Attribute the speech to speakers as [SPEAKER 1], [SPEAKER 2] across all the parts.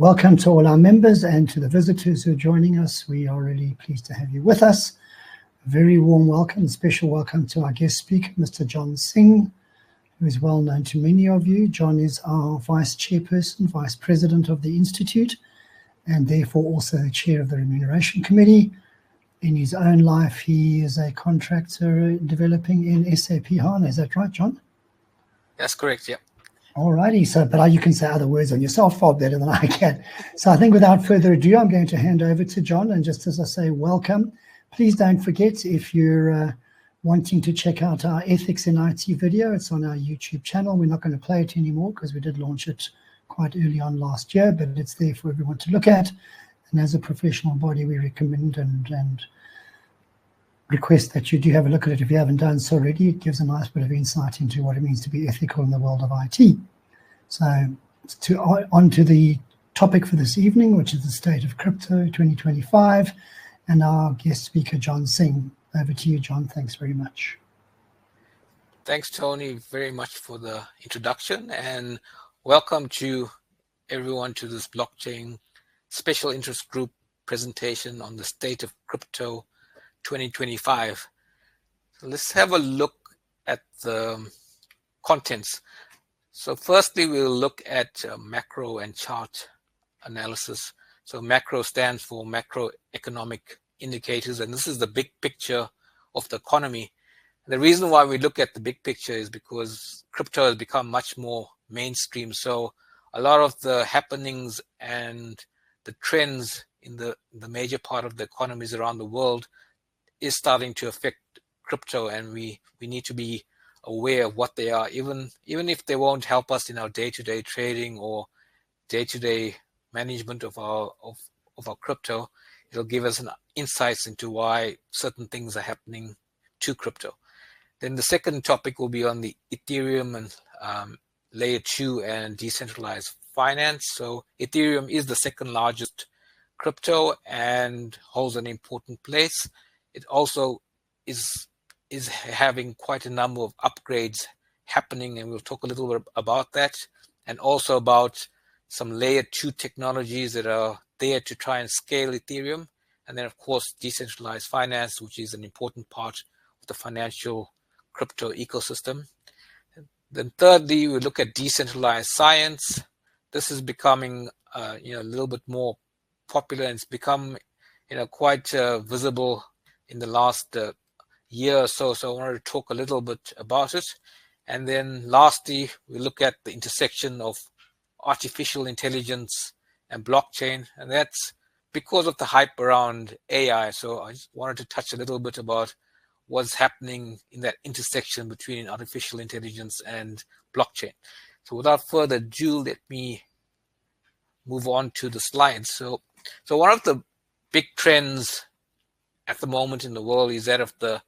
[SPEAKER 1] welcome to all our members and to the visitors who are joining us. We are really pleased to have you with us. A very warm welcome, special welcome to our guest speaker, Mr. John Singh, who is well known to many of you. John is our Vice Chairperson, Vice President of the Institute, and therefore also the Chair of the Remuneration Committee. In his own life, he is a contractor developing in SAP HANA. Is that right, John?
[SPEAKER 2] That's correct, yeah.
[SPEAKER 1] All righty, but you can say other words on yourself far better than I can. So I think without further ado, I'm going to hand over to John. And just as I say, welcome. Please don't forget, if you're wanting to check out our Ethics in IT video, it's on our YouTube channel. We're not going to play it anymore because we did launch it quite early on last year, but it's there for everyone to look at. And as a professional body, we recommend and request that you do have a look at it if you haven't done so already. It gives a nice bit of insight into what it means to be ethical in the world of IT. So on to the topic for this evening, which is the state of crypto 2025, and our guest speaker, John Singh. Over to you, John. Thanks very much.
[SPEAKER 2] Thanks, Tony, very much for the introduction, and welcome to everyone to this blockchain special interest group presentation on the state of crypto 2025. So let's have a look at the contents. So firstly, we'll look at macro and chart analysis. So macro stands for macroeconomic indicators, and this is the big picture of the economy. The reason why we look at the big picture is because crypto has become much more mainstream. So a lot of the happenings and the trends in the major part of the economies around the world is starting to affect crypto, and we need to be aware of what they are, even if they won't help us in our day-to-day trading or day-to-day management of our crypto. It'll give us an insights into why certain things are happening to crypto. Then the second topic will be on the Ethereum and layer 2 and decentralized finance. So Ethereum is the second largest crypto and holds an important place. It also is having quite a number of upgrades happening, and we'll talk a little bit about that, and also about some layer 2 technologies that are there to try and scale Ethereum. And then, of course, decentralized finance, which is an important part of the financial crypto ecosystem. Then thirdly, we look at decentralized science. This is becoming a little bit more popular, and it's become quite visible in the last year or so. So I wanted to talk a little bit about it. And then lastly, we look at the intersection of artificial intelligence and blockchain, and that's because of the hype around AI. So I just wanted to touch a little bit about what's happening in that intersection between artificial intelligence and blockchain. So without further ado, let me move on to the slides. So one of the big trends at the moment in the world is that of the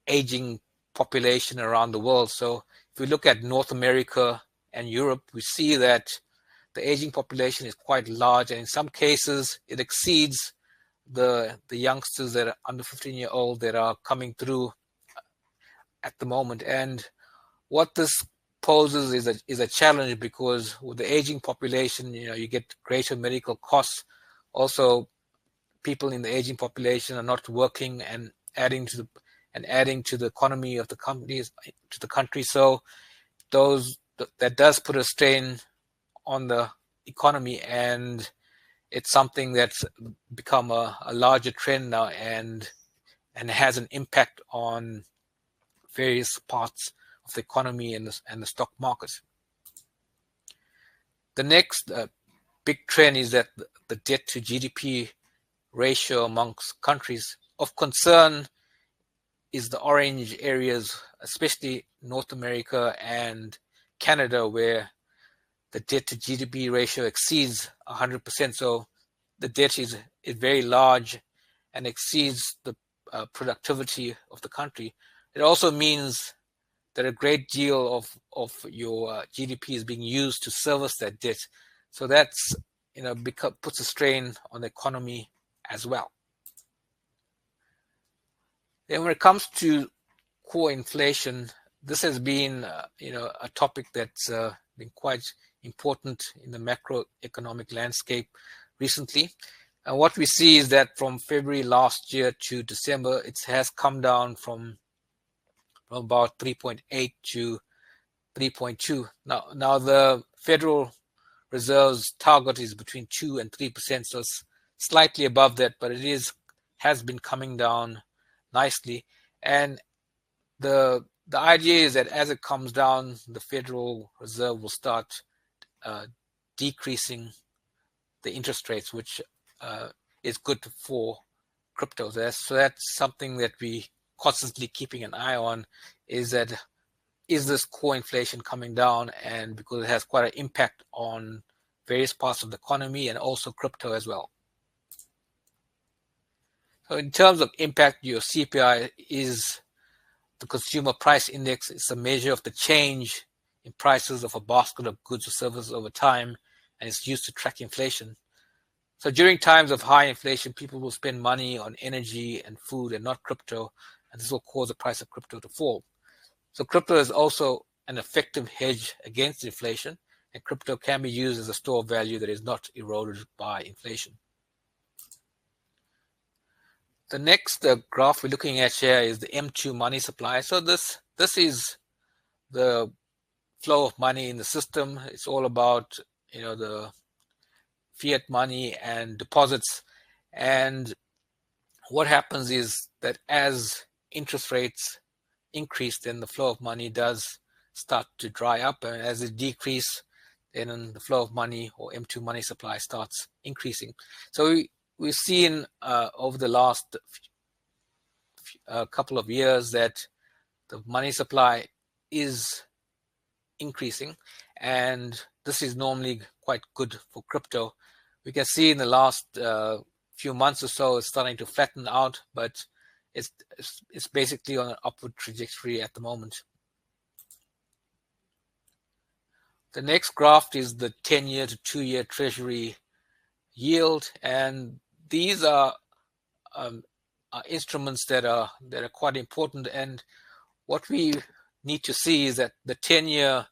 [SPEAKER 2] aging population around the world. So if we look at North America and Europe, we see that the aging population is quite large, and in some cases it exceeds the youngsters that are under 15-year-old that are coming through at the moment. And what this poses is a challenge, because with the aging population, you get greater medical costs. Also, people in the aging population are not working and adding to the economy of the companies, to the country. So that does put a strain on the economy, and it's something that's become a larger trend now, and has an impact on various parts of the economy and the stock market. The next big trend is that the debt to GDP ratio amongst countries. Of concern is the orange areas, especially North America and Canada, where the debt to GDP ratio exceeds 100%. So the debt is very large and exceeds the productivity of the country. It also means that a great deal of your GDP is being used to service that debt. So that's puts a strain on the economy as well. Then when it comes to core inflation, this has been a topic that's been quite important in the macroeconomic landscape recently. And what we see is that from February last year to December, it has come down from about 3.8 to 3.2. Now the Federal Reserve's target is between 2 and 3%, so it's slightly above that, but it has been coming down nicely. And the idea is that as it comes down, the Federal Reserve will start decreasing the interest rates, which is good for crypto. So that's something that we constantly keeping an eye on, is this core inflation coming down, and because it has quite an impact on various parts of the economy and also crypto as well. So in terms of impact, your CPI is the Consumer Price Index. It's a measure of the change in prices of a basket of goods or services over time, and it's used to track inflation. So during times of high inflation, people will spend money on energy and food and not crypto, and this will cause the price of crypto to fall. So crypto is also an effective hedge against inflation, and crypto can be used as a store of value that is not eroded by inflation. The next graph we're looking at here is the M2 money supply. So this is the flow of money in the system. It's all about, the fiat money and deposits. And what happens is that as interest rates increase, then the flow of money does start to dry up, and as it decreases, then the flow of money, or M2 money supply, starts increasing. So we've seen over the last couple of years that the money supply is increasing, and this is normally quite good for crypto. We can see in the last few months or so it's starting to flatten out, but it's basically on an upward trajectory at the moment. The next graph is the 10-year to 2-year Treasury yield, and these are instruments that are quite important. And what we need to see is that the 10-year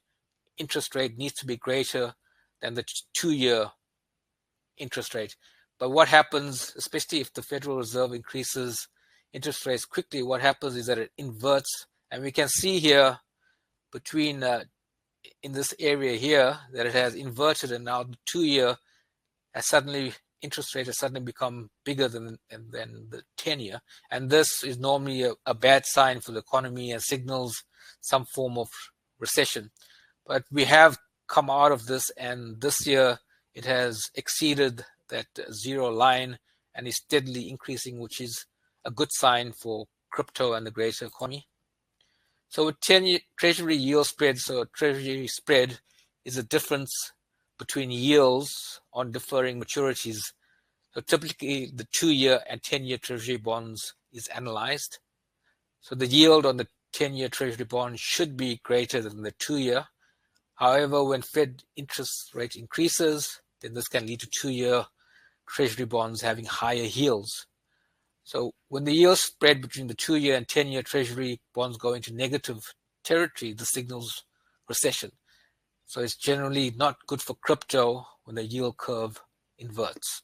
[SPEAKER 2] interest rate needs to be greater than the 2-year interest rate. But what happens, especially if the Federal Reserve increases interest rates quickly, what happens is that it inverts, and we can see here between in this area here that it has inverted, and now the 2-year interest rate has suddenly become bigger than the 10-year, and this is normally a bad sign for the economy and signals some form of recession. But we have come out of this, and this year it has exceeded that zero line and is steadily increasing, which is a good sign for crypto and the greater economy. So with 10-year Treasury yield spread, so Treasury spread is a difference between yields on differing maturities. So typically the 2-year and 10-year Treasury bonds is analyzed. So the yield on the 10-year Treasury bond should be greater than the 2-year. However, when Fed interest rate increases, then this can lead to 2-year Treasury bonds having higher yields. So when the yield spread between the 2-year and 10-year Treasury bonds go into negative territory, this signals recession. So it's generally not good for crypto when the yield curve inverts.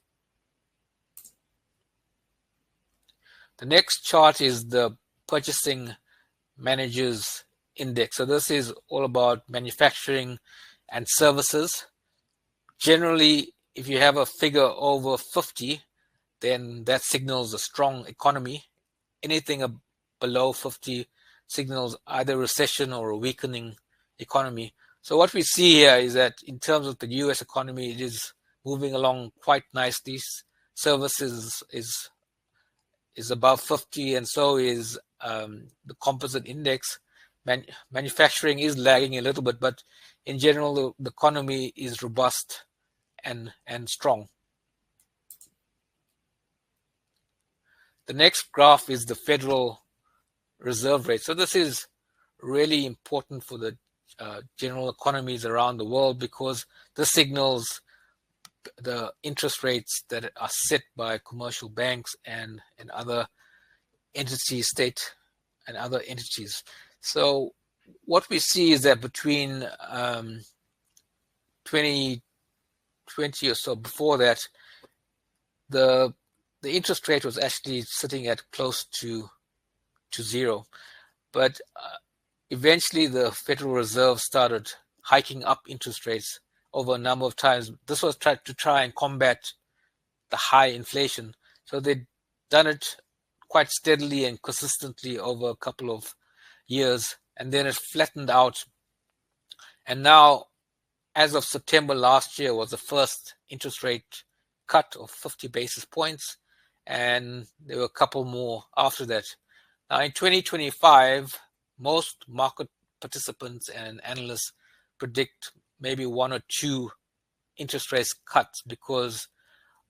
[SPEAKER 2] The next chart is the Purchasing Managers Index. So this is all about manufacturing and services. Generally, if you have a figure over 50, then that signals a strong economy. Anything below 50 signals either recession or a weakening economy. So what we see here is that in terms of the US economy, it is moving along quite nicely. Services is above 50, and so is the composite index. Manufacturing is lagging a little bit, but in general, the economy is robust and strong. The next graph is the Federal Reserve rate. So this is really important for the general economies around the world, because this signals the interest rates that are set by commercial banks and other entities, state and other entities. So what we see is that between 2020 or so, before that, the interest rate was actually sitting at close to zero. But eventually the Federal Reserve started hiking up interest rates over a number of times. This was to try and combat the high inflation. So they'd done it quite steadily and consistently over a couple of years, and then it flattened out. And now, as of September last year, was the first interest rate cut of 50 basis points, and there were a couple more after that. Now in 2025, most market participants and analysts predict maybe 1 or 2 interest rate cuts, because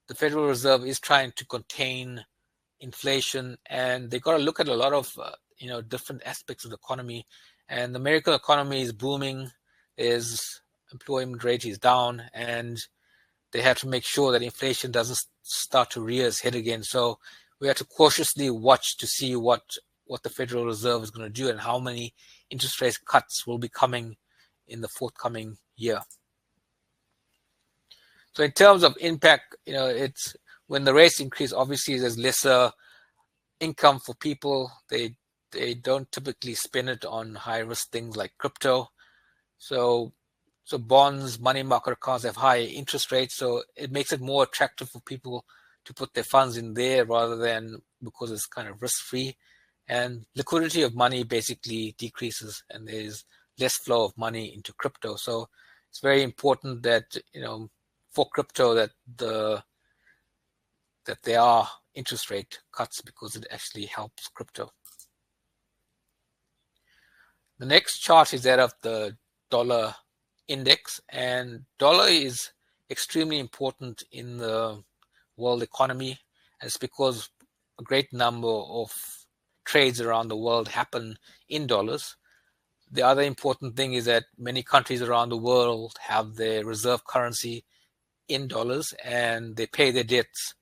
[SPEAKER 2] the Federal Reserve is trying to contain inflation, and they got to look at a lot of different aspects of the economy. And the American economy is booming, employment rate is down, and they have to make sure that inflation doesn't start to rear its head again. So we have to cautiously watch to see what the Federal Reserve is going to do and how many interest rate cuts will be coming in the forthcoming year. So in terms of impact, it's when the rates increase, obviously there's lesser income for people. They don't typically spend it on high risk things like crypto. So bonds, money market accounts have high interest rates, so it makes it more attractive for people to put their funds in there rather than because it's kind of risk-free. And liquidity of money basically decreases, and there's less flow of money into crypto. So it's very important that for crypto that there are interest rate cuts, because it actually helps crypto. The next chart is that of the dollar index, and dollar is extremely important in the world economy. And it's because a great number of trades around the world happen in dollars. The other important thing is that many countries around the world have their reserve currency in dollars, and they pay their debts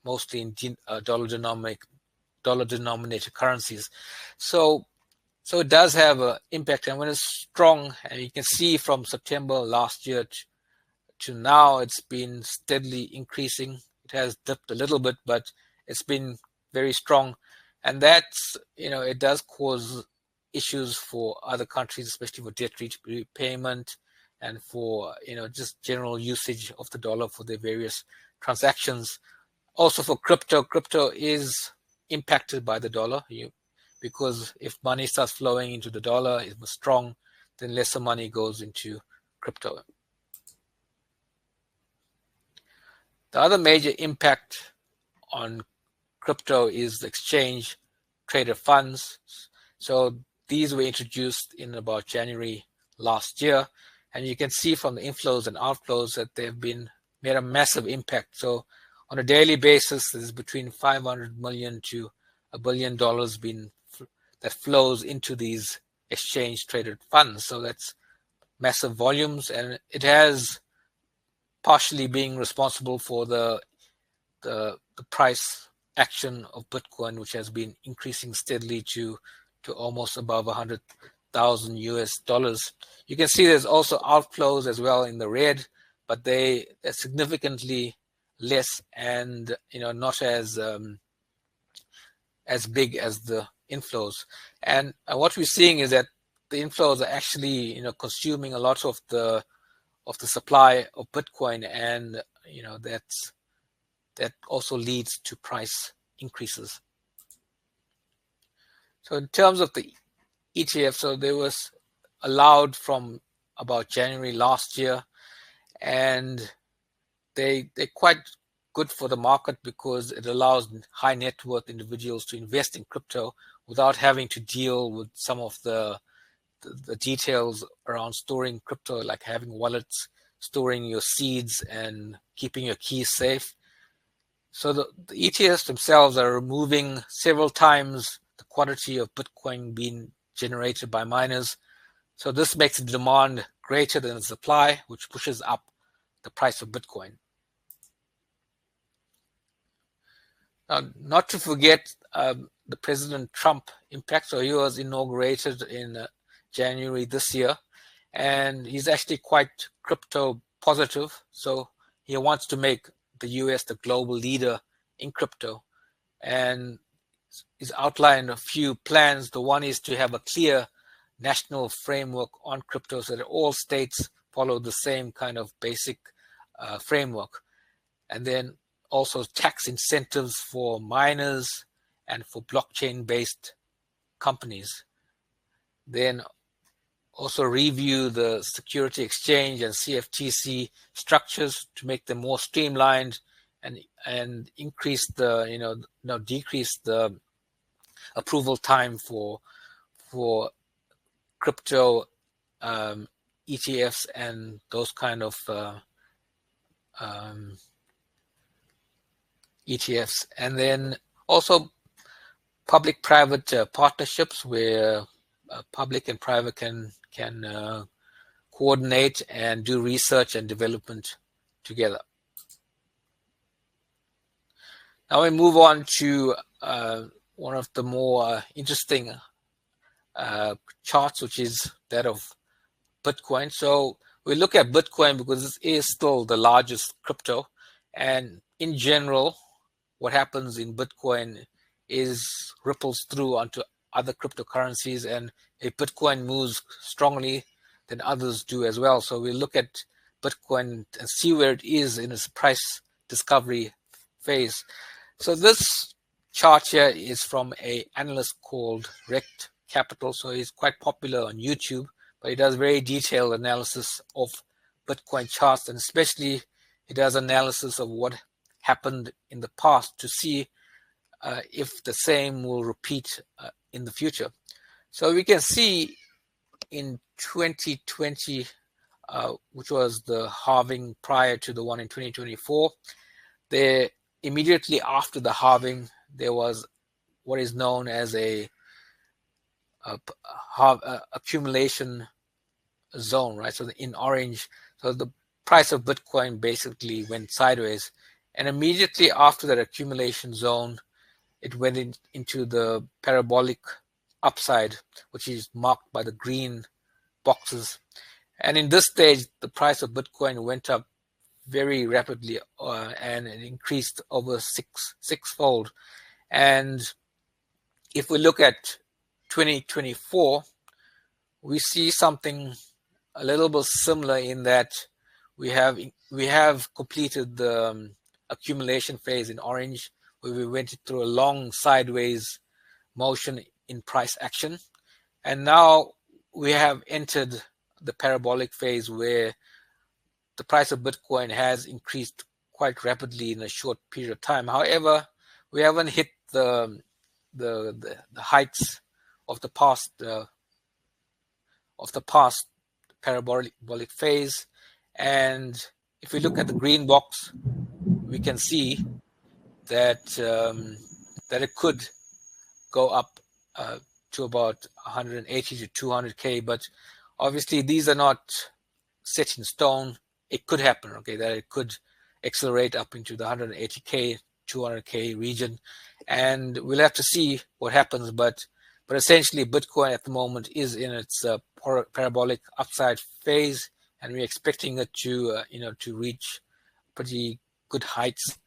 [SPEAKER 2] mostly in dollar-denominated currencies. So it does have an impact, and when it's strong, and you can see from September last year to now, it's been steadily increasing. It has dipped a little bit, but it's been very strong, and that's it does cause issues for other countries, especially for debt repayment and for just general usage of the dollar for their various transactions. Also for crypto is impacted by the dollar, because if money starts flowing into the dollar, it was strong, then lesser money goes into crypto. The other major impact on crypto is the exchange traded funds. So these were introduced in about January last year, and you can see from the inflows and outflows that they've made a massive impact. So on a daily basis, there's between $500 million to $1 billion that flows into these exchange traded funds. So that's massive volumes, and it has partially being responsible for the price action of Bitcoin, which has been increasing steadily to almost above $100,000 US. You can see there's also outflows as well in the red, but they're significantly less and not as big as the inflows. And what we're seeing is that the inflows are actually consuming a lot of the supply of Bitcoin, and that also leads to price increases. So in terms of the ETF, so they was allowed from about January last year, and they're quite good for the market because it allows high net worth individuals to invest in crypto without having to deal with some of the details around storing crypto, like having wallets, storing your seeds, and keeping your keys safe. So the ETFs themselves are removing several times the quantity of Bitcoin being generated by miners. So this makes the demand greater than the supply, which pushes up the price of Bitcoin. Now, not to forget the President Trump impact. So he was inaugurated in January this year, and he's actually quite crypto positive. So he wants to make the US the global leader in crypto, and he's outlined a few plans. The one is to have a clear national framework on crypto so that all states follow the same kind of basic framework. And then also tax incentives for miners and for blockchain-based companies. Then also review the security exchange and CFTC structures to make them more streamlined and increase the decrease the approval time for crypto ETFs and those kind of ETFs. And then also public-private partnerships where public and private can coordinate and do research and development together. Now we move on to one of the more interesting charts, which is that of Bitcoin. So we look at Bitcoin because it is still the largest crypto, and in general, what happens in Bitcoin is ripples through onto other cryptocurrencies, and if Bitcoin moves strongly, then others do as well. So we look at Bitcoin and see where it is in its price discovery phase. So this chart here is from an analyst called Rect Capital. So he's quite popular on YouTube, but he does very detailed analysis of Bitcoin charts, and especially he does analysis of what happened in the past to see if the same will repeat in the future. So we can see in 2020, which was the halving prior to the one in 2024, there immediately after the halving, there was what is known as a accumulation zone, right? So in orange, so the price of Bitcoin basically went sideways, and immediately after that accumulation zone, it went into the parabolic upside, which is marked by the green boxes. And in this stage, the price of Bitcoin went up very rapidly, and it increased over sixfold. And if we look at 2024, we see something a little bit similar in that we have completed the accumulation phase in orange, where we went through a long sideways motion in price action. And now we have entered the parabolic phase where the price of Bitcoin has increased quite rapidly in a short period of time. However, we haven't hit the heights of the past parabolic phase. And if we look at the green box, we can see that that it could go up to about 180 to 200K, but obviously these are not set in stone. It could happen, okay, that it could accelerate up into the 180K, 200K region, and we'll have to see what happens. But essentially, Bitcoin at the moment is in its parabolic upside phase, and we're expecting it to to reach pretty good heights,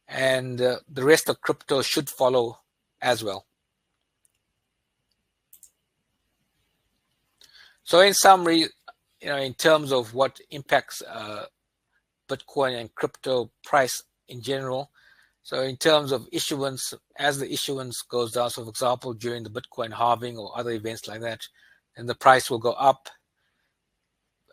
[SPEAKER 2] and the rest of crypto should follow as well. So in summary, in terms of what impacts Bitcoin and crypto price in general, so in terms of issuance, as the issuance goes down, so for example, during the Bitcoin halving or other events like that, then the price will go up.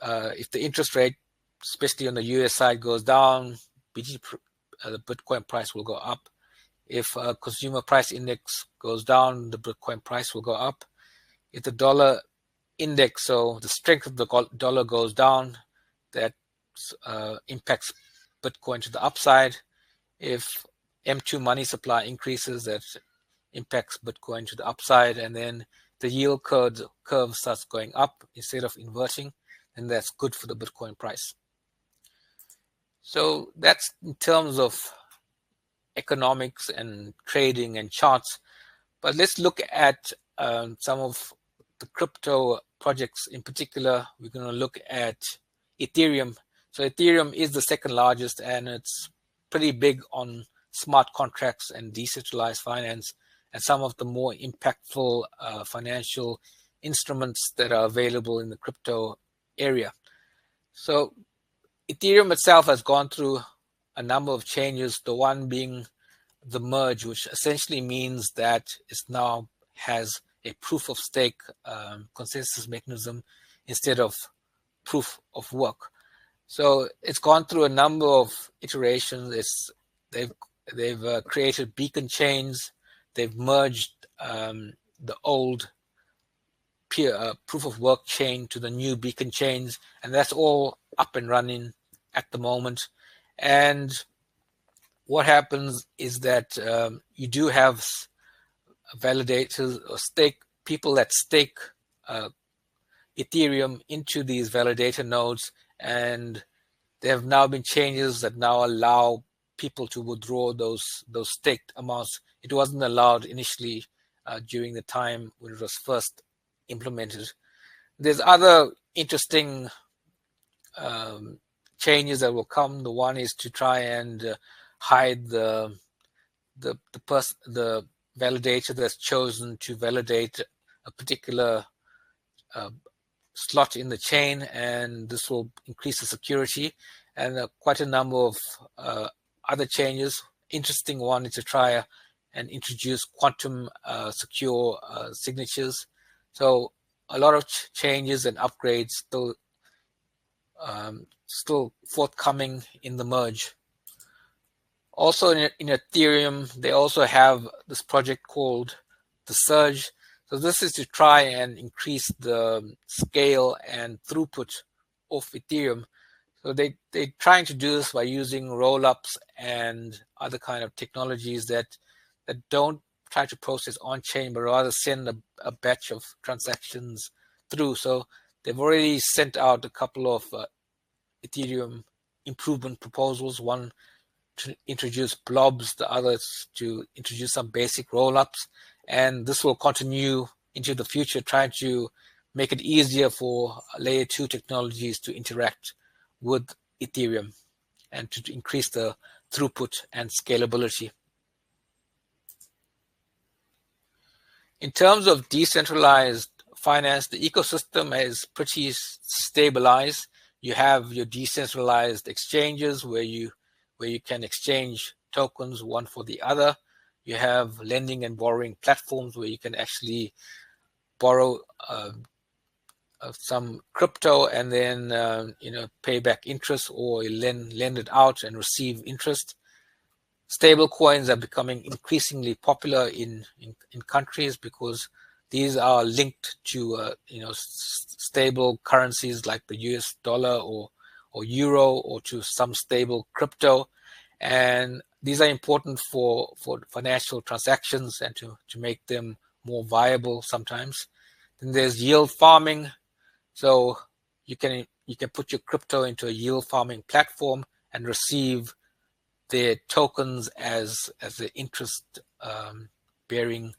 [SPEAKER 2] If the interest rate, especially on the US side, goes down, the Bitcoin price will go up. If consumer price index goes down, the Bitcoin price will go up. If the dollar index, so the strength of the dollar goes down, that impacts Bitcoin to the upside. If M2 money supply increases, that impacts Bitcoin to the upside. And then the yield curve starts going up instead of inverting, and that's good for the Bitcoin price. So that's in terms of economics and trading and charts. But let's look at some of the crypto projects in particular. We're going to look at Ethereum. So Ethereum is the second largest, and it's pretty big on smart contracts and decentralized finance and some of the more impactful financial instruments that are available in the crypto area. So Ethereum itself has gone through a number of changes, the one being the merge, which essentially means that it now has a proof of stake consensus mechanism instead of proof of work. So it's gone through a number of iterations. They've created beacon chains. They've merged the old proof of work chain to the new beacon chains, and that's all up and running at the moment. And what happens is that you do have validators or people that stake Ethereum into these validator nodes, and there have now been changes that now allow people to withdraw those staked amounts. It wasn't allowed initially during the time when it was first implemented. There's other interesting changes that will come. The one is to try and hide the validator that's chosen to validate a particular slot in the chain, and this will increase the security. And quite a number of other changes. Interesting one is to try and introduce quantum secure signatures. So a lot of changes and upgrades still forthcoming in the merge. Also in Ethereum, they also have this project called the Surge. So this is to try and increase the scale and throughput of Ethereum. So they're trying to do this by using rollups and other kind of technologies that don't try to process on-chain, but rather send a batch of transactions through. So they've already sent out a couple of Ethereum improvement proposals, one to introduce blobs, the others to introduce some basic rollups. And this will continue into the future, trying to make it easier for layer 2 technologies to interact with Ethereum and to increase the throughput and scalability. In terms of decentralized finance, the ecosystem is pretty stabilized. You have your decentralized exchanges where you can exchange tokens one for the other. You have lending and borrowing platforms where you can actually borrow some crypto and then pay back interest, or lend it out and receive interest. Stable coins are becoming increasingly popular in countries because these are linked to stable currencies like the US dollar or euro, or to some stable crypto. And these are important for financial transactions and to make them more viable sometimes. Then there's yield farming. So you can put your crypto into a yield farming platform and receive their tokens as the interest bearing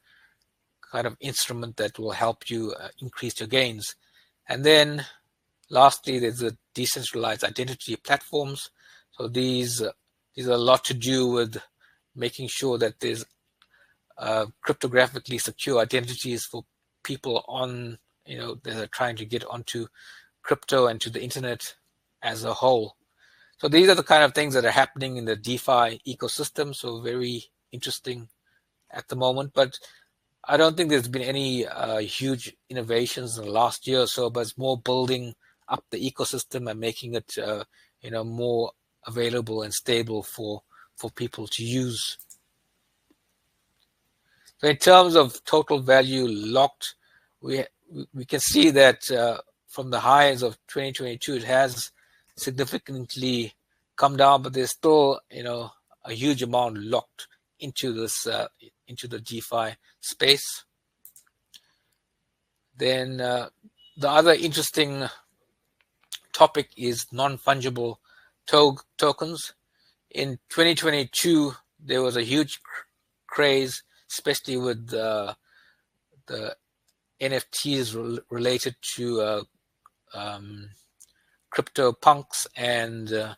[SPEAKER 2] kind of instrument that will help you increase your gains. And then lastly, there's the decentralized identity platforms. So these are a lot to do with making sure that there's cryptographically secure identities for people on that are trying to get onto crypto and to the internet as a whole. So these are the kind of things that are happening in the DeFi ecosystem. So very interesting at the moment, but I don't think there's been any huge innovations in the last year or so, but it's more building up the ecosystem and making it more available and stable for people to use. So in terms of total value locked, we can see that from the highs of 2022, it has significantly come down, but there's still a huge amount locked into this into the DeFi space. Then the other interesting topic is non-fungible tokens. In 2022, there was a huge craze, especially with the NFTs related to crypto punks and the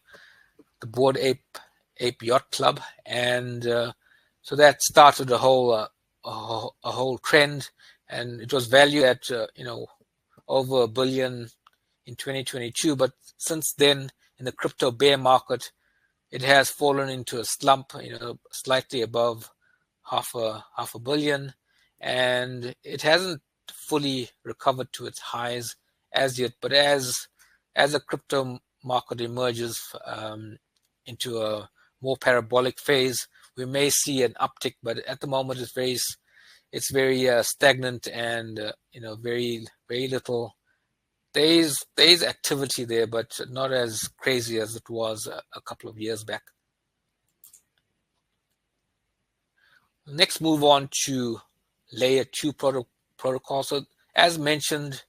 [SPEAKER 2] Bored Ape Yacht Club, and so that started a whole trend, and it was valued at over $1 billion in 2022. But since then, in the crypto bear market, it has fallen into a slump, slightly above half a billion, and it hasn't fully recovered to its highs as yet. But as the crypto market emerges into a more parabolic phase, we may see an uptick. But at the moment, it's very stagnant, and very little. There's activity there, but not as crazy as it was a couple of years back. Next, move on to layer 2 protocol. So as mentioned,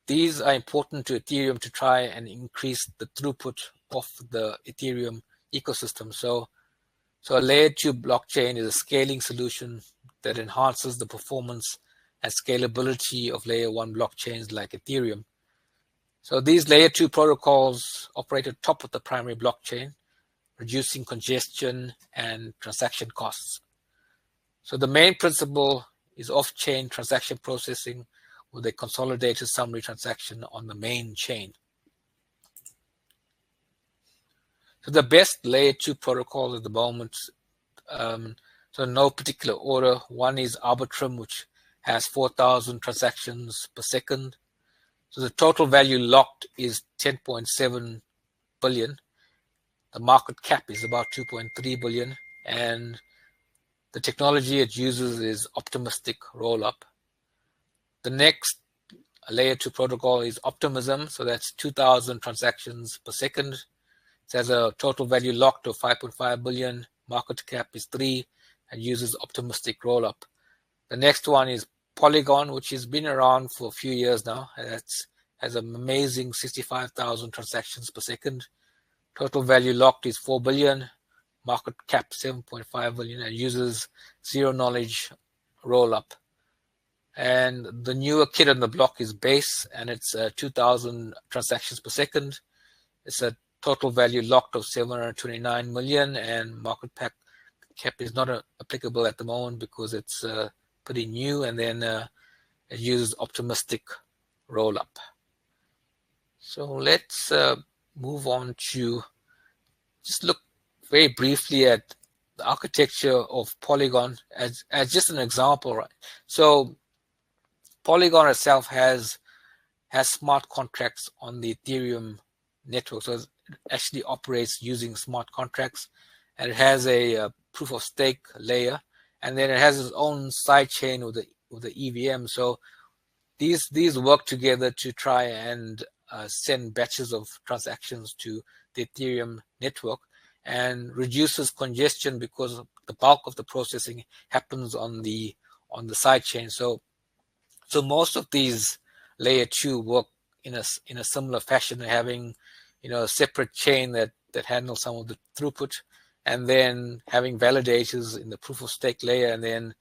[SPEAKER 2] these are important to Ethereum to try and increase the throughput of the Ethereum ecosystem. So a layer 2 blockchain is a scaling solution that enhances the performance and scalability of layer 1 blockchains like Ethereum. So these layer 2 protocols operate at top of the primary blockchain, reducing congestion and transaction costs. So the main principle is off-chain transaction processing with a consolidated summary transaction on the main chain. So the best layer 2 protocol at the moment, so in no particular order. One is Arbitrum, which has 4,000 transactions per second. So the total value locked is 10.7 billion. The market cap is about 2.3 billion, and the technology it uses is optimistic rollup. The next layer 2 protocol is Optimism, so that's 2,000 transactions per second. It has a total value locked of 5.5 billion, market cap is 3, and uses optimistic rollup. The next one is Polygon, which has been around for a few years now. It has an amazing 65,000 transactions per second. Total value locked is 4 billion, market cap 7.5 billion, and uses zero knowledge rollup. And the newer kid on the block is Base, and it's 2,000 transactions per second. It's a total value locked of 729 million, and market cap is not applicable at the moment because it's pretty new, and then it uses optimistic rollup. So let's move on to just look very briefly at the architecture of Polygon as just an example, right? So Polygon itself has smart contracts on the Ethereum network, so it actually operates using smart contracts, and it has a proof of stake layer, and then it has its own side chain with the EVM. So these work together to try and send batches of transactions to the Ethereum network, and reduces congestion because the bulk of the processing happens on the side chain. So most of these layer 2 work in a similar fashion, having a separate chain that handles some of the throughput, and then having validators in the proof of stake layer, and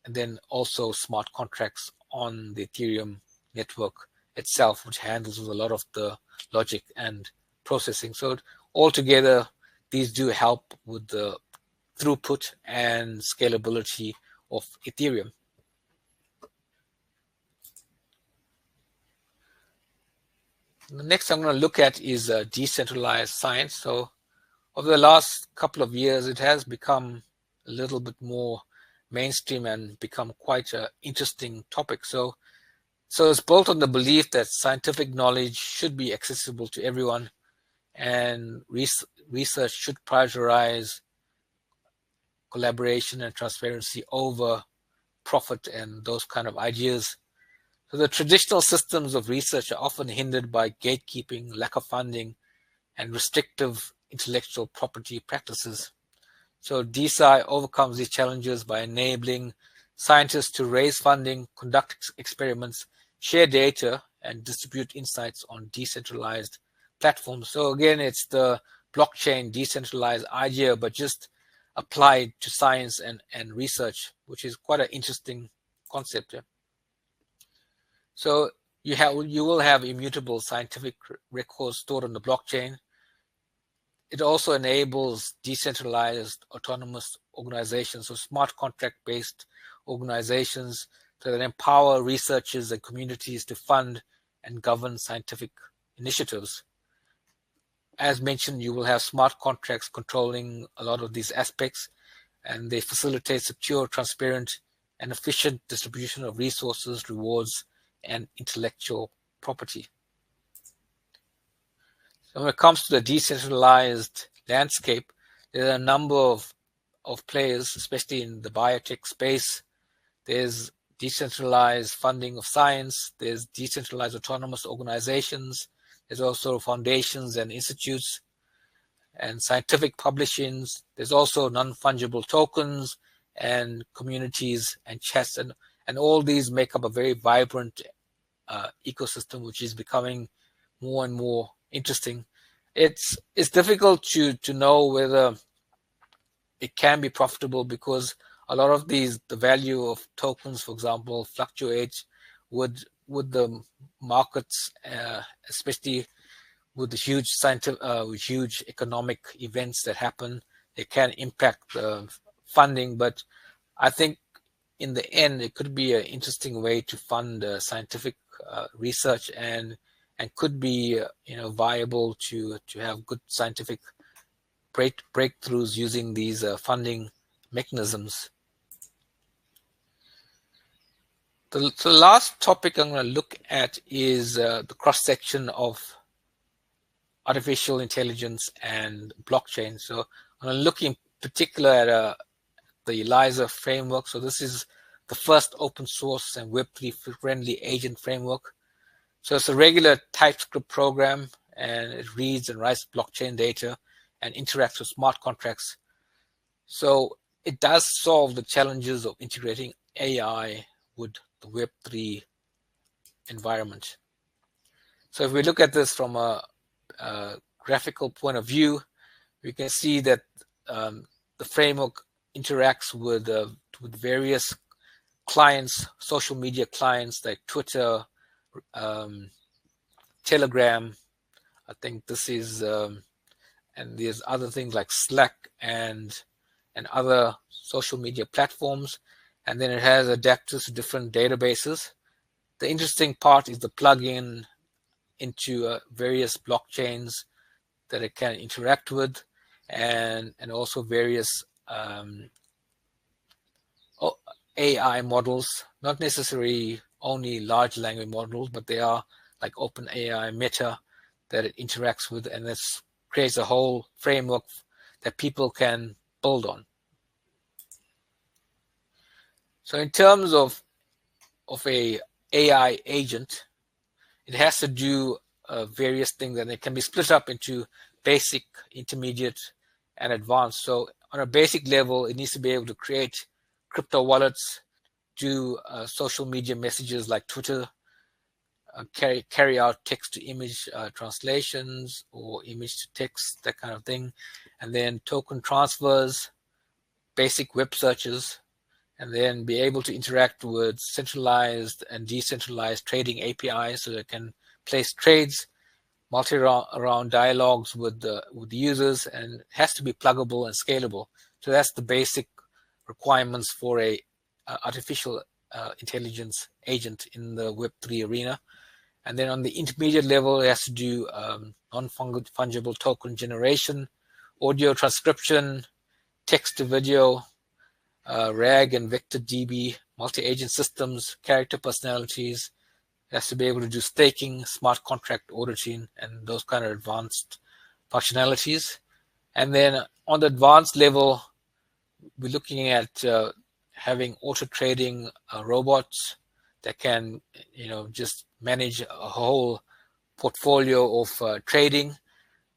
[SPEAKER 2] then also smart contracts on the Ethereum network itself, which handles a lot of the logic and processing. So altogether, these do help with the throughput and scalability of Ethereum. The next I'm going to look at is decentralized science. So over the last couple of years, it has become a little bit more mainstream and become quite an interesting topic. So it's built on the belief that scientific knowledge should be accessible to everyone, and research should prioritize collaboration and transparency over profit and those kind of ideas. So the traditional systems of research are often hindered by gatekeeping, lack of funding, and restrictive intellectual property practices. So DeSci overcomes these challenges by enabling scientists to raise funding, conduct experiments, share data, and distribute insights on decentralized platforms. So again, it's the blockchain decentralized idea, but just applied to science and research, which is quite an interesting concept. So you will have immutable scientific records stored on the blockchain. It also enables decentralized autonomous organizations, so smart contract-based organizations that empower researchers and communities to fund and govern scientific initiatives. As mentioned, you will have smart contracts controlling a lot of these aspects, and they facilitate secure, transparent, and efficient distribution of resources, rewards, and intellectual property. So when it comes to the decentralized landscape, there are a number of players, especially in the biotech space. There's decentralized funding of science. There's decentralized autonomous organizations. There's also foundations and institutes and scientific publishings. There's also non-fungible tokens and communities and chats, and all these make up a very vibrant ecosystem, which is becoming more and more interesting. It's difficult to know whether it can be profitable, because a lot of the value of tokens, for example, fluctuates with the markets, especially with the huge scientific, huge economic events that happen. It can impact the funding, but I think in the end, it could be an interesting way to fund scientific research, and could be viable to have good scientific breakthroughs using these funding mechanisms. The last topic I'm going to look at is the cross-section of artificial intelligence and blockchain. So I'm going to look in particular at the ELIZA framework. So this is the first open source and Web3 friendly agent framework. So it's a regular TypeScript program, and it reads and writes blockchain data and interacts with smart contracts. So it does solve the challenges of integrating AI with the Web3 environment. So if we look at this from a graphical point of view, we can see that the framework interacts with various clients, social media clients like Twitter, Telegram. I think this is, and there's other things like Slack and other social media platforms. And then it has adapters to different databases. The interesting part is the plugin into various blockchains that it can interact with, and also various AI models, not necessarily only large language models, but they are like OpenAI, Meta, that it interacts with, and this creates a whole framework that people can build on. So in terms of a AI agent, it has to do various things, and it can be split up into basic, intermediate, and advanced. So on a basic level, it needs to be able to create crypto wallets, do social media messages like Twitter, carry out text-to-image translations or image-to-text, that kind of thing, and then token transfers, basic web searches, and then be able to interact with centralized and decentralized trading APIs so that it can place trades, multi-round dialogues with the users, and it has to be pluggable and scalable. So that's the basic requirements for a artificial intelligence agent in the Web3 arena. And then on the intermediate level, it has to do non-fungible token generation, audio transcription, text to video, RAG and vector DB, multi-agent systems, character personalities. It has to be able to do staking, smart contract auditing, and those kind of advanced functionalities. And then on the advanced level, we're looking at having auto trading robots that can, just manage a whole portfolio of trading,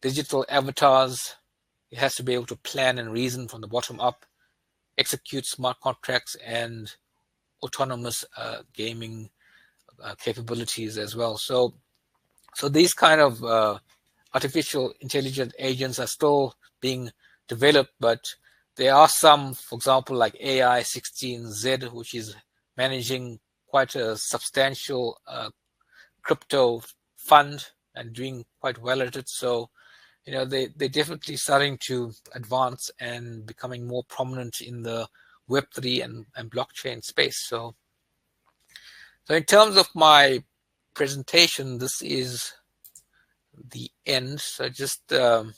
[SPEAKER 2] digital avatars. It has to be able to plan and reason from the bottom up, execute smart contracts, and autonomous gaming capabilities as well. So these kind of artificial intelligent agents are still being developed, but there are some, for example, like AI16Z, which is managing quite a substantial crypto fund and doing quite well at it. So, they're definitely starting to advance and becoming more prominent in the Web3 and blockchain space. So in terms of my presentation, this is the end. So just a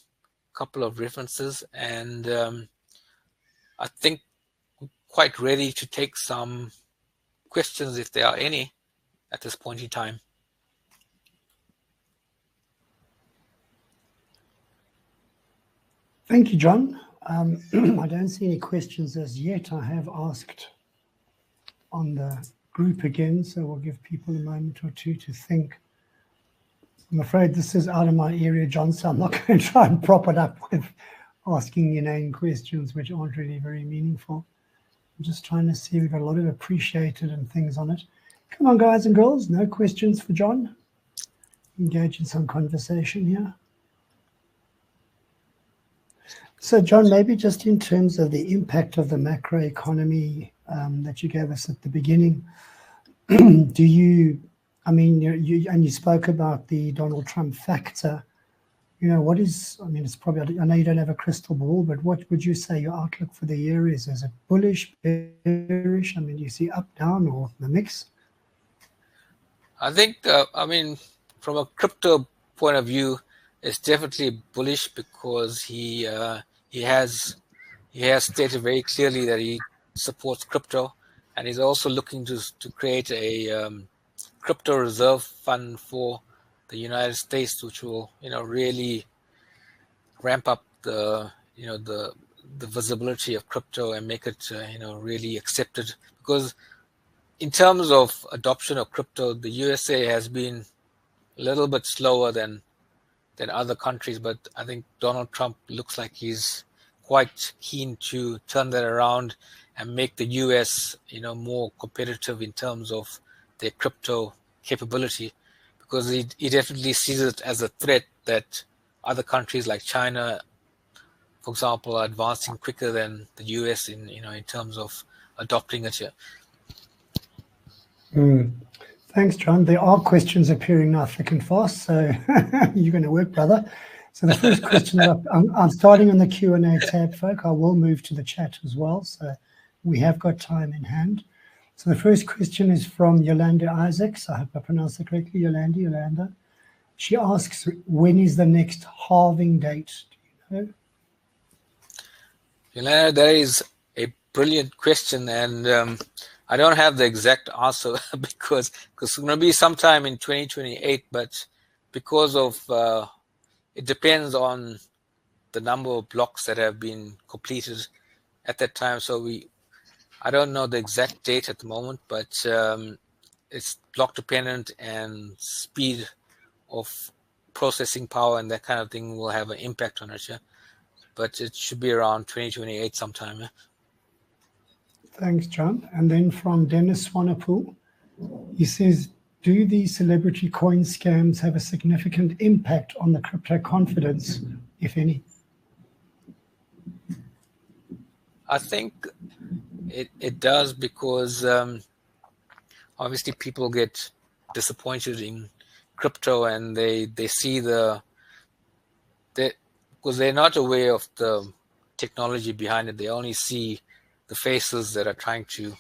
[SPEAKER 2] couple of references, and I think we're quite ready to take some questions if there are any at this point in time.
[SPEAKER 1] Thank you, John. I don't see any questions as yet. I have asked on the group again, so we'll give people a moment or two to think. I'm afraid this is out of my area, John, so I'm not going to try and prop it up with asking inane questions which aren't really very meaningful. I'm just trying to see, we've got a lot of appreciated and things on it. Come on, guys and girls, no questions for John? Engage in some conversation here. So, John, maybe just in terms of the impact of the macroeconomy that you gave us at the beginning, do you, I mean, you spoke about the Donald Trump factor. What is, I mean, it's probably, I know you don't have a crystal ball, but what would you say your outlook for the year is? Is it bullish, bearish? I mean, do you see up, down, or the mix?
[SPEAKER 2] I think, I mean, from a crypto point of view, it's definitely bullish because he has stated very clearly that he supports crypto, and he's also looking to create a crypto reserve fund for the United States, which will really ramp up the visibility of crypto and make it really accepted. Because in terms of adoption of crypto, the USA has been a little bit slower than other countries, but I think Donald Trump looks like he's quite keen to turn that around and make the US, more competitive in terms of their crypto capability, because he definitely sees it as a threat that other countries like China, for example, are advancing quicker than the US in terms of adopting it here.
[SPEAKER 1] Thanks, John. There are questions appearing now thick and fast, so you're going to work, brother. So the first question that I'm starting on the Q&A tab, folk. I will move to the chat as well, so we have got time in hand. So the first question is from Yolanda Isaacs. I hope I pronounced it correctly. Yolanda. She asks, when is the next halving date? Do you know?
[SPEAKER 2] Yolanda, that is a brilliant question, and I don't have the exact answer because it's going to be sometime in 2028, but because of it depends on the number of blocks that have been completed at that time. So I don't know the exact date at the moment, but it's block dependent, and speed of processing power and that kind of thing will have an impact on it. Yeah? But it should be around 2028 sometime. Yeah?
[SPEAKER 1] Thanks, John. And then from Dennis Swanepoel, he says, do these celebrity coin scams have a significant impact on the crypto confidence, if any?
[SPEAKER 2] I think it does, because obviously people get disappointed in crypto, and they see because they're not aware of the technology behind it. They only see the faces that are trying to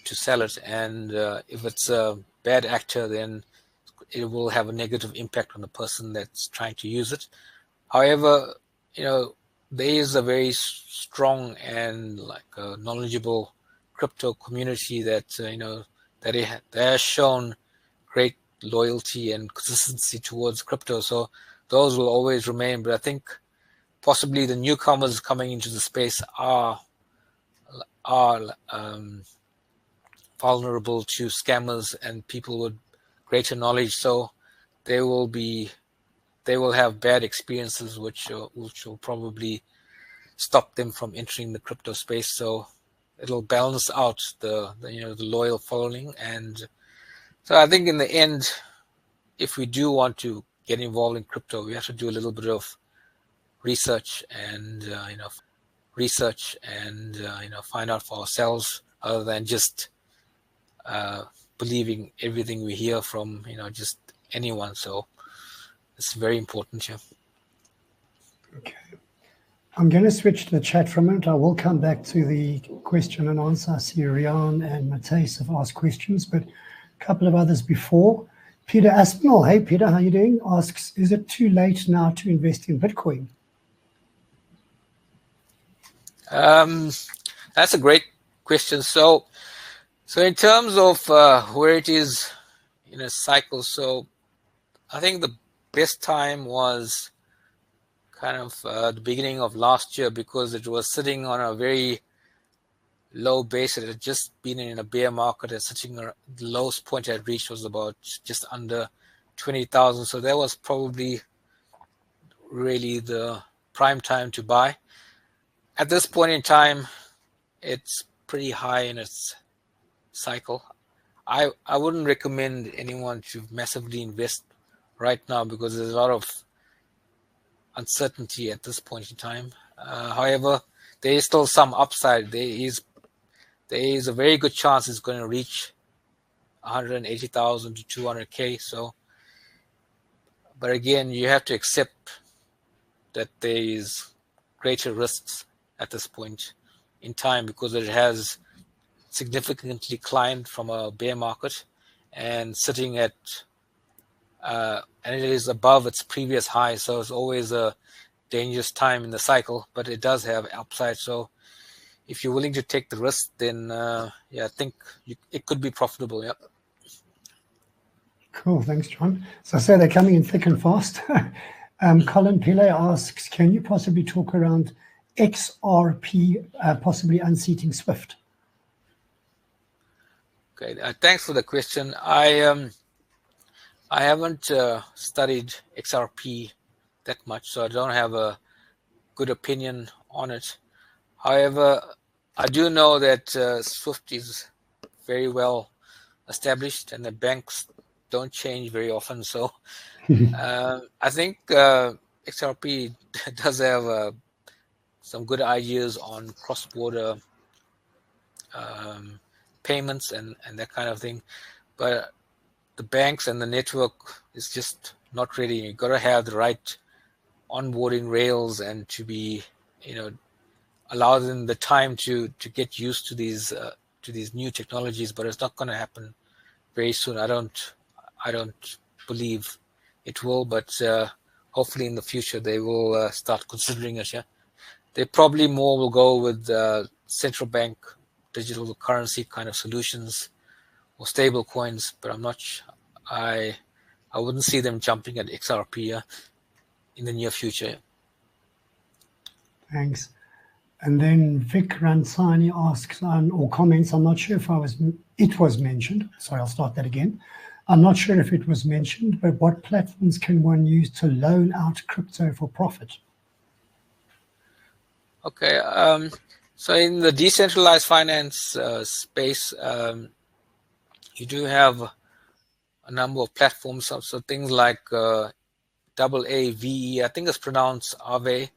[SPEAKER 2] sell it, and if it's a bad actor, then it will have a negative impact on the person that's trying to use it. However, there is a very strong and knowledgeable crypto community that that has shown great loyalty and consistency towards crypto. So those will always remain. But I think possibly the newcomers coming into the space are vulnerable to scammers and people with greater knowledge. So they will have bad experiences, which will probably stop them from entering the crypto space. So it'll balance out the loyal following. And so I think in the end, if we do want to get involved in crypto, we have to do a little bit of research and find out for ourselves, other than just believing everything we hear from just anyone. So it's very important here.
[SPEAKER 1] Okay. I'm going to switch to the chat for a minute. I will come back to the question and answer. I see Rian and Mateus have asked questions, but a couple of others before. Peter Aspinall, hey Peter, how you doing? Asks, is it too late now to invest in Bitcoin?
[SPEAKER 2] That's a great question. So in terms of where it is in a cycle, so I think the best time was kind of the beginning of last year, because it was sitting on a very low base. It had just been in a bear market, and sitting the lowest point it had reached was about just under 20,000. So that was probably really the prime time to buy. At this point in time, it's pretty high in its cycle. I wouldn't recommend anyone to massively invest right now, because there's a lot of uncertainty at this point in time. However, there is still some upside. There is a very good chance it's going to reach 180,000 to 200K. So, but again, you have to accept that there is greater risks at this point in time, because it has significantly climbed from a bear market and sitting at and it is above its previous high. So it's always a dangerous time in the cycle, but it does have upside. So if you're willing to take the risk, then I think it could be profitable. Yeah.
[SPEAKER 1] Cool, thanks, John. So I say they're coming in thick and fast. Colin Pillay asks, can you possibly talk around XRP possibly unseating Swift?
[SPEAKER 2] Okay, thanks for the question. I haven't studied XRP that much, so I don't have a good opinion on it. However, I do know that Swift is very well established, and the banks don't change very often. So I think XRP does have some good ideas on cross-border payments and that kind of thing. But the banks and the network is just not ready. You've got to have the right onboarding rails and to be, allow them the time to get used to these new technologies. But it's not going to happen very soon. I don't believe it will, but hopefully in the future they will start considering it. Yeah, they probably more will go with central bank digital currency kind of solutions or stable coins, but I'm not. I wouldn't see them jumping at XRP in the near future.
[SPEAKER 1] Thanks. And then Vic Ransani asks or comments. I'm not sure if it was mentioned. Sorry, I'll start that again. I'm not sure if it was mentioned, but what platforms can one use to loan out crypto for profit?
[SPEAKER 2] Okay. So in the decentralized finance space, you do have a number of platforms. So things like AAVE, I think it's pronounced Aave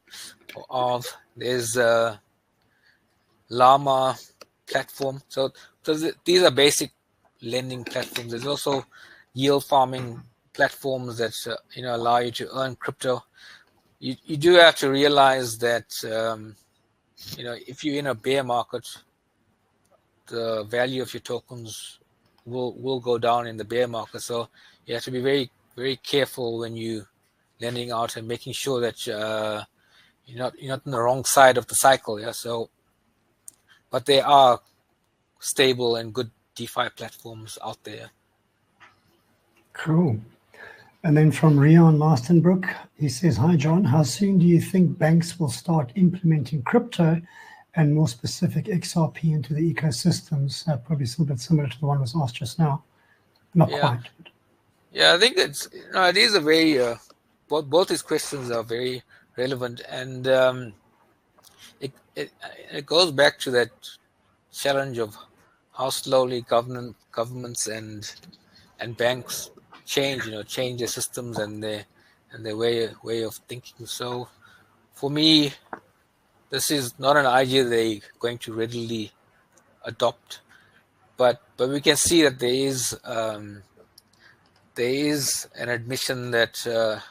[SPEAKER 2] or Av. There's Llama platform. So these are basic lending platforms. There's also yield farming platforms that allow you to earn crypto. You do have to realize that if you're in a bear market, the value of your tokens will go down in the bear market. So you have to be very, very careful when you lending out and making sure that you're not on the wrong side of the cycle. Yeah. So, but there are stable and good DeFi platforms out there.
[SPEAKER 1] Cool. And then from Rian Mastenbrook, he says, hi, John, how soon do you think banks will start implementing crypto and more specific XRP into the ecosystems? Probably still a bit similar to the one was asked just now. Not quite.
[SPEAKER 2] Yeah, I think it is a very, both these questions are very relevant. And it goes back to that challenge of how slowly governments and banks change their systems and their way of thinking. So for me, this is not an idea they're going to readily adopt. but we can see that there is an admission that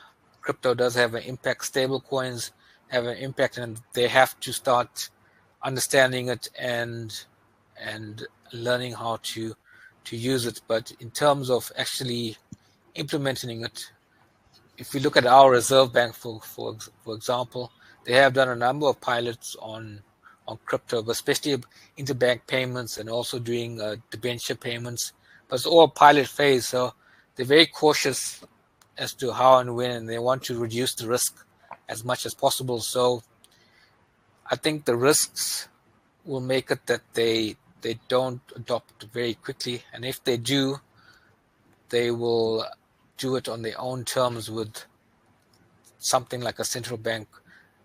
[SPEAKER 2] crypto does have an impact. Stable coins have an impact, and they have to start understanding it and learning how to use it. But in terms of actually implementing it, if we look at our Reserve Bank, for example, they have done a number of pilots on crypto, but especially interbank payments and also doing debenture payments. But it's all pilot phase, so they're very cautious as to how and when, and they want to reduce the risk as much as possible. So I think the risks will make it that they don't adopt very quickly, and if they do, they will do it on their own terms with something like a central bank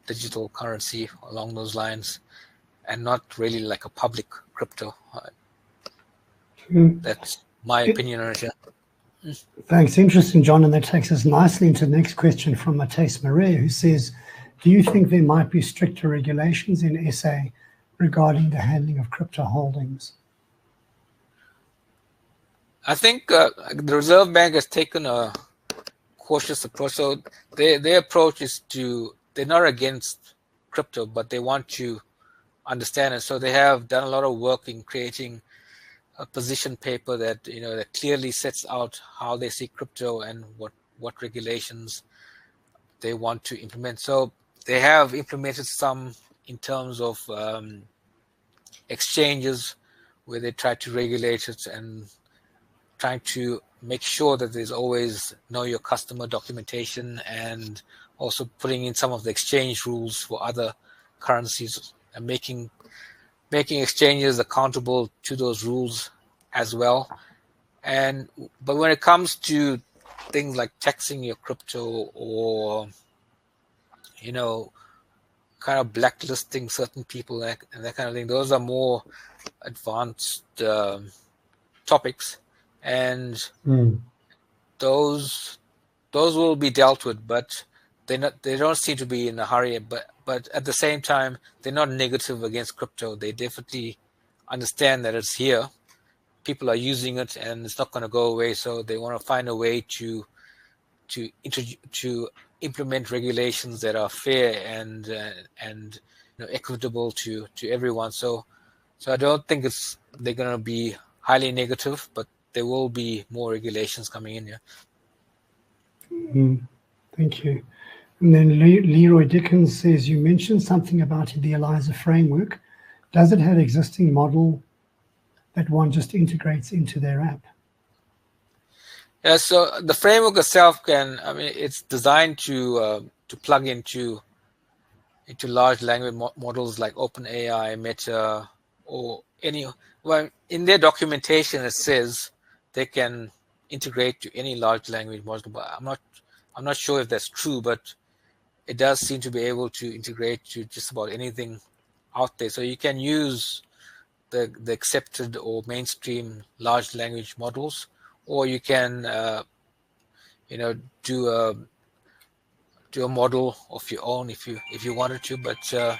[SPEAKER 2] digital currency along those lines, and not really like a public crypto. That's my opinion on it.
[SPEAKER 1] Thanks. Interesting, John. And that takes us nicely into the next question from Matthijs Marais, who says, do you think there might be stricter regulations in SA regarding the handling of crypto holdings?
[SPEAKER 2] I think the Reserve Bank has taken a cautious approach. So their approach is they're not against crypto, but they want to understand it. So they have done a lot of work in creating a position paper that that clearly sets out how they see crypto and what regulations they want to implement. So they have implemented some in terms of exchanges where they try to regulate it and trying to make sure that there's always know your customer documentation, and also putting in some of the exchange rules for other currencies and making exchanges accountable to those rules as well. But when it comes to things like taxing your crypto or kind of blacklisting certain people and that kind of thing, those are more advanced topics, and those will be dealt with, but they don't seem to be in a hurry. But at the same time, they're not negative against crypto. They definitely understand that it's here, people are using it, and it's not going to go away. So they want to find a way to implement regulations that are fair and equitable to everyone. So I don't think they're going to be highly negative, but there will be more regulations coming in here.
[SPEAKER 1] Thank you. And then Leroy Dickens says, you mentioned something about the ELISA framework. Does it have existing model that one just integrates into their app?
[SPEAKER 2] Yeah, so the framework itself it's designed to plug into large language models like OpenAI, Meta, or any. Well, in their documentation it says they can integrate to any large language model, but I'm not sure if that's true, but it does seem to be able to integrate to just about anything out there. So you can use the accepted or mainstream large language models, or you can do a model of your own if you wanted to. But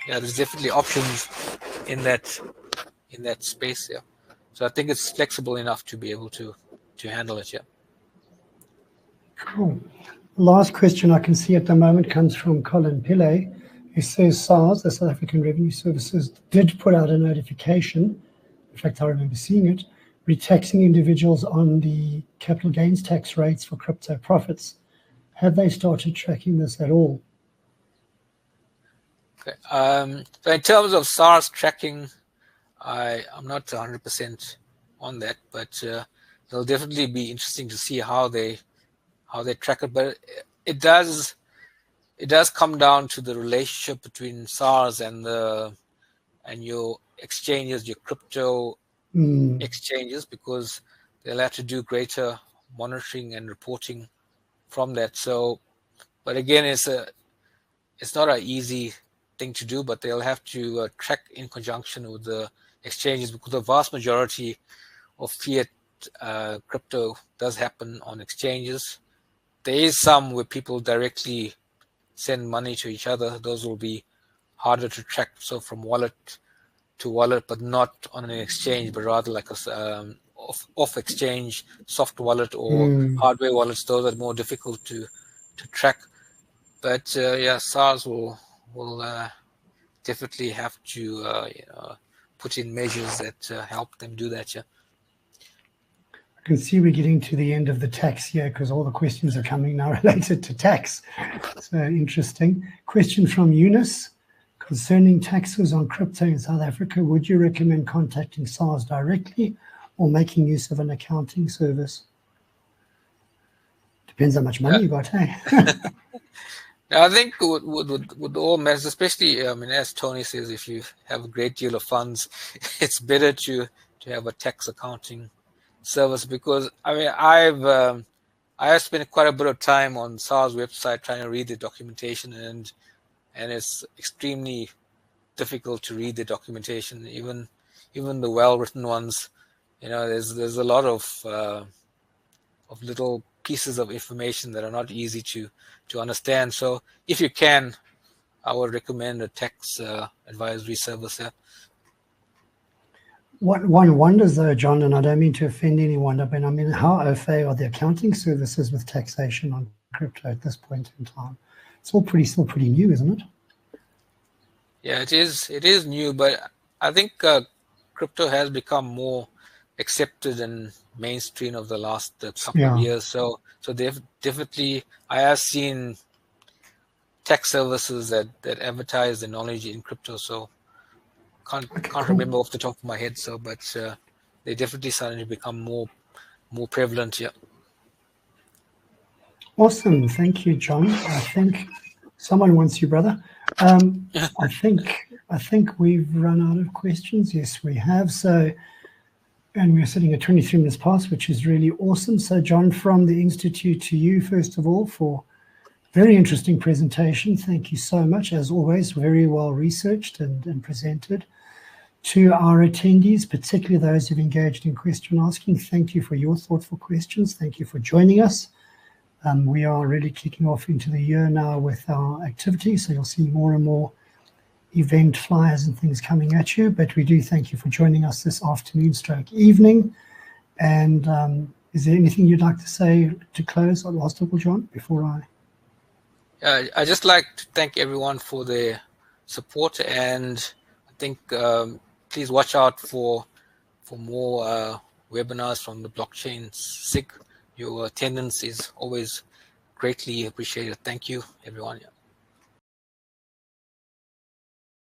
[SPEAKER 2] there's definitely options in that space. Yeah, so I think it's flexible enough to be able to handle it. Yeah.
[SPEAKER 1] Cool. Last question I can see at the moment comes from Colin Pillay, who says SARS, the South African Revenue Services, did put out a notification. In fact, I remember seeing it, retaxing individuals on the capital gains tax rates for crypto profits. Have they started tracking this at all?
[SPEAKER 2] Okay. So in terms of SARS tracking, I'm not 100% on that, but it'll definitely be interesting to see how they track it. But it does come down to the relationship between SARS and your exchanges, your crypto exchanges, because they'll have to do greater monitoring and reporting from that. So, but again, it's not an easy thing to do, but they'll have to track in conjunction with the exchanges, because the vast majority of fiat crypto does happen on exchanges. There is some where people directly send money to each other. Those will be harder to track. So from wallet wallet, but not on an exchange, but rather like a off exchange soft wallet or hardware wallets. Those are more difficult to track. But yeah, SARS will definitely have to put in measures that help them do that. Yeah.
[SPEAKER 1] I can see we're getting to the end of the tax here because all the questions are coming now related to tax. So interesting. Question from Eunice. Concerning taxes on crypto in South Africa, would you recommend contacting SARS directly or making use of an accounting service? Depends how much money you got, hey?
[SPEAKER 2] I think with all measures, especially, I mean, as Tony says, if you have a great deal of funds, it's better to have a tax accounting service, because I mean, I have spent quite a bit of time on SARS website trying to read the documentation, and it's extremely difficult to read the documentation, even the well-written ones. There's a lot of little pieces of information that are not easy to understand. So if you can, I would recommend a tax advisory service there.
[SPEAKER 1] One wonders though, John, and I don't mean to offend anyone, but I mean, how au fait are the accounting services with taxation on crypto at this point in time? It's still pretty new, isn't it?
[SPEAKER 2] Yeah, it is new, but I think crypto has become more accepted and mainstream of the last couple of years. So definitely, I have seen tax services that advertise the knowledge in crypto. So can't remember off the top of my head. So, but they definitely starting to become more prevalent. Yeah.
[SPEAKER 1] Awesome, thank you, John. I think someone wants you, brother. I think we've run out of questions. Yes, we have. So. And we're sitting at 23 minutes past, which is really awesome. So, John, from the Institute to you, first of all, for very interesting presentation. Thank you so much. As always, very well researched and presented. To our attendees, particularly those who've engaged in question asking, thank you for your thoughtful questions. Thank you for joining us. We are really kicking off into the year now with our activities, so you'll see more and more event flyers and things coming at you, but we do thank you for joining us this afternoon / evening. And is there anything you'd like to say to close on last of all, John, before
[SPEAKER 2] I just like to thank everyone for their support, and I think please watch out for more webinars from the Blockchain SIG. Your attendance is always greatly appreciated. Thank you, everyone.